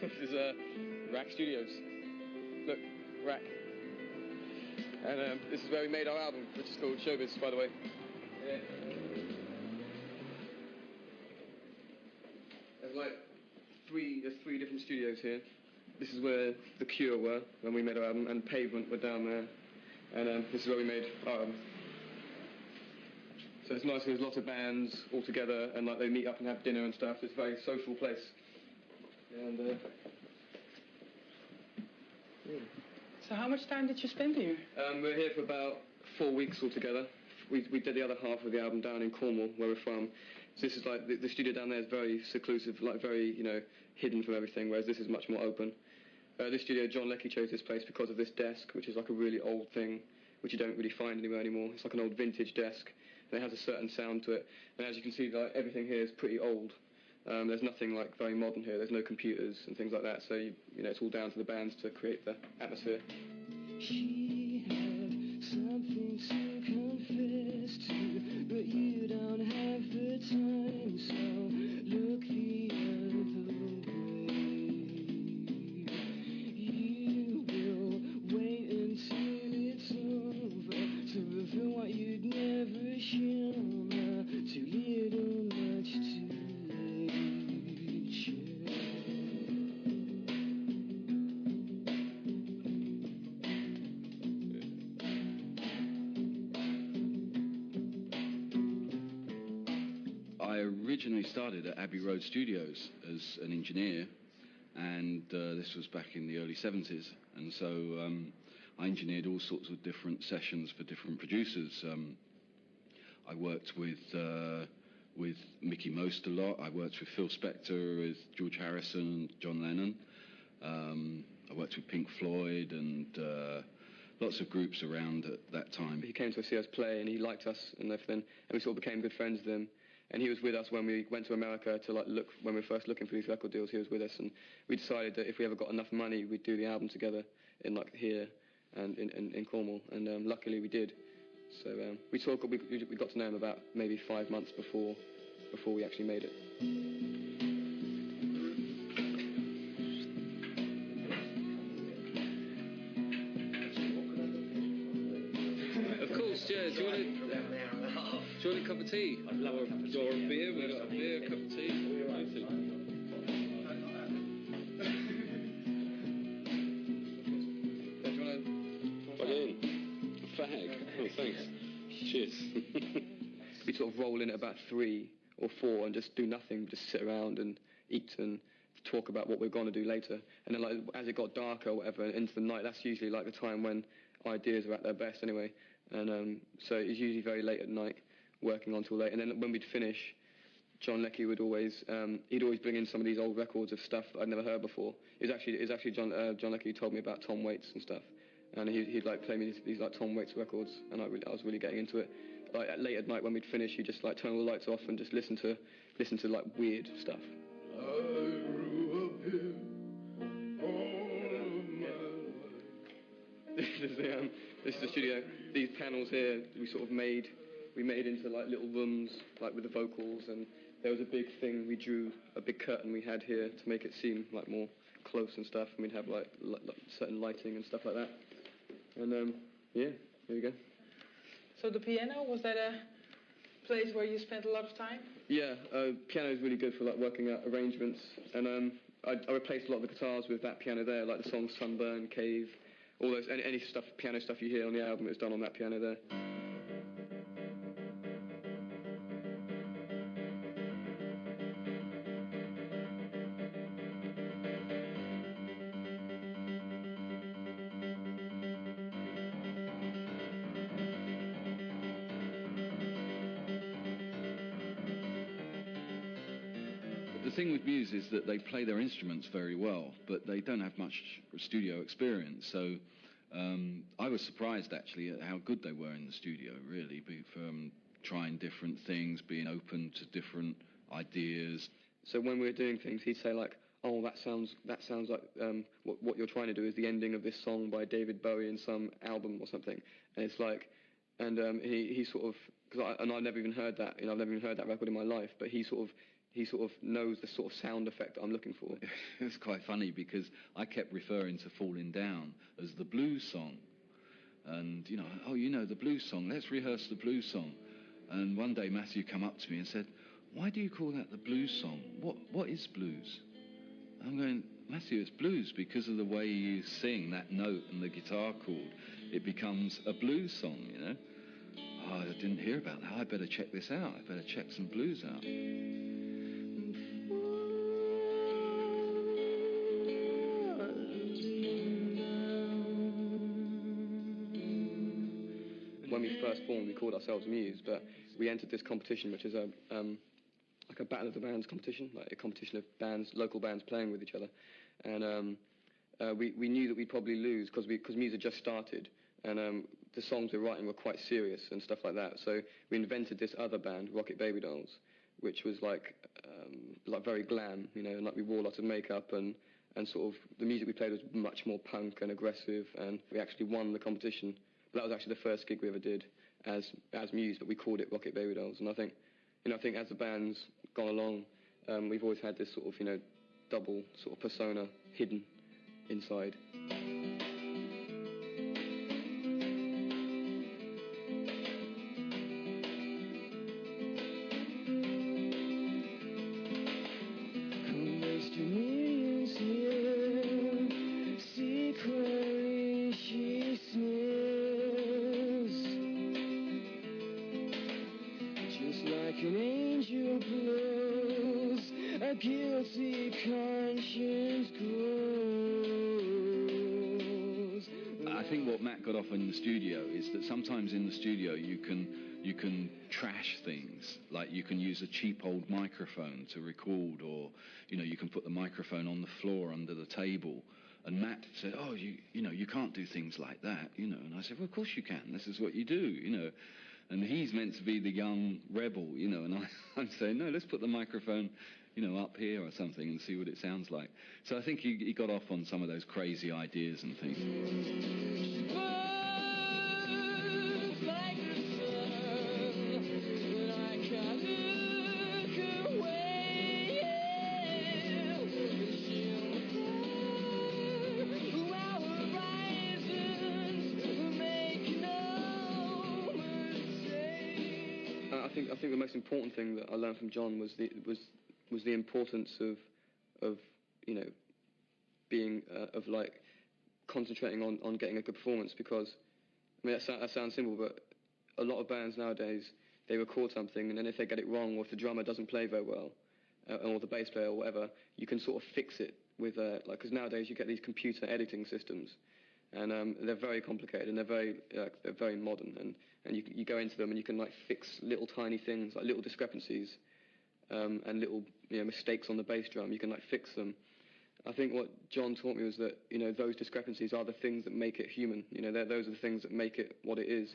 This is Rack Studios. Look, Rack. And this is where we made our album, which is called Showbiz, by the way. Yeah. There's three different studios here. This is where The Cure were when we made our album, and Pavement were down there. And this is where we made our album. So it's nice, there's lots of bands all together, and like they meet up and have dinner and stuff. It's a very social place. And yeah. So how much time did you spend here? We're here for about 4 weeks altogether. We did the other half of the album down in Cornwall, where we're from. So this is like, the studio down there is very seclusive, like very, hidden from everything, whereas this is much more open. This studio, John Leckie chose this place because of this desk, which is like a really old thing, which you don't really find anywhere anymore. It's like an old vintage desk, and it has a certain sound to it. And as you can see, like, everything here is pretty old. There's nothing like very modern here. There's no computers and things like that. So it's all down to the bands to create the atmosphere. She had something to confess to, but you don't have the time. So look the other way. You will wait until it's over to reveal what you'd never shown her. Too little, much too late. I originally started at Abbey Road Studios as an engineer, and this was back in the early 70s, and so I engineered all sorts of different sessions for different producers. I worked with Mickey Most a lot. I worked with Phil Spector, with George Harrison, John Lennon. I worked with Pink Floyd and lots of groups around at that time. He came to see us play, and he liked us and everything, and we sort of became good friends with him. And he was with us when we went to America to look, when we were first looking for these record deals. He was with us, and we decided that if we ever got enough money, we'd do the album together in here and in Cornwall. And luckily we did. So we got to know him about maybe 5 months before we actually made it. Of course, yeah. Do you want a cup of tea? I'd love a cup of tea. Or a beer? We've got a beer, a cup of tea. Anything. Do you want Fuck in. A fag. Oh, thanks. Cheers. We sort of roll in at about 3 or 4 and just do nothing, just sit around and eat and talk about what we're going to do later. And then as it got darker or whatever, into the night, that's usually like the time when ideas are at their best anyway. And so it's usually very late at night, working on till late. And then when we'd finish, John Leckie would always bring in some of these old records of stuff that I'd never heard before. It was actually John Leckie who told me about Tom Waits and stuff. And he'd like play me these like Tom Waits records, and I was really getting into it. Like late at night when we'd finish, he'd just like turn all the lights off and just listen to like weird stuff. I grew up here all my life. This is the studio. These panels here we made into like little rooms, like with the vocals, and there was a big thing. We drew a big curtain we had here to make it seem like more close and stuff, and we'd have like certain lighting and stuff like that. And yeah, here we go. So the piano, was that a place where you spent a lot of time? Yeah, piano is really good for like working out arrangements, and I replaced a lot of the guitars with that piano there, like the songs Sunburn, Cave, all those, any stuff, piano stuff you hear on the album is done on that piano there. The thing with Muse is that they play their instruments very well, but they don't have much studio experience. So I was surprised actually at how good they were in the studio, really, from trying different things, being open to different ideas. So when we were doing things, he'd say like, "Oh, that sounds like what you're trying to do is the ending of this song by David Bowie in some album or something," and it's like. And he sort of, I've never even heard that, I've never even heard that record in my life, but he sort of he sort of knows the sort of sound effect that I'm looking for. It's quite funny because I kept referring to Falling Down as the blues song. And, the blues song, let's rehearse the blues song. And one day Matthew come up to me and said, why do you call that the blues song? What is blues? I'm going, Matthew, it's blues because of the way you sing that note and the guitar chord. It becomes a blues song, Oh, I didn't hear about that. I better check this out. I better check some blues out. When we first formed, we called ourselves Muse, but we entered this competition, which is like a battle of the bands competition, like a competition of bands, local bands playing with each other. And we knew that we'd probably lose because Muse had just started, and the songs we were writing were quite serious and stuff like that. So we invented this other band, Rocket Baby Dolls, which was like very glam, and like we wore lots of makeup and sort of the music we played was much more punk and aggressive, and we actually won the competition. But that was actually the first gig we ever did as Muse, but we called it Rocket Baby Dolls. And I think as the band's gone along, we've always had this sort of, double sort of persona hidden inside. An angel blows, a guilty conscience grows. I think what Matt got off in the studio is that sometimes in the studio you can trash things, like you can use a cheap old microphone to record, or you can put the microphone on the floor under the table. And Matt said, "Oh, you can't do things like that, And I said, "Well, of course you can. This is what you do, And he's meant to be the young rebel, and I'm saying, no, let's put the microphone, up here or something and see what it sounds like. So I think he got off on some of those crazy ideas and things. I think the most important thing that I learned from John was the importance of being concentrating on getting a good performance, because that sounds simple, but a lot of bands nowadays, they record something and then if they get it wrong, or if the drummer doesn't play very well, or the bass player or whatever, you can sort of fix it with because nowadays you get these computer editing systems, and they're very complicated and they're very modern, and you go into them and you can fix little tiny things, like little discrepancies, and little mistakes on the bass drum. You can fix them. I think what John taught me was that those discrepancies are the things that make it human. Those are the things that make it what it is.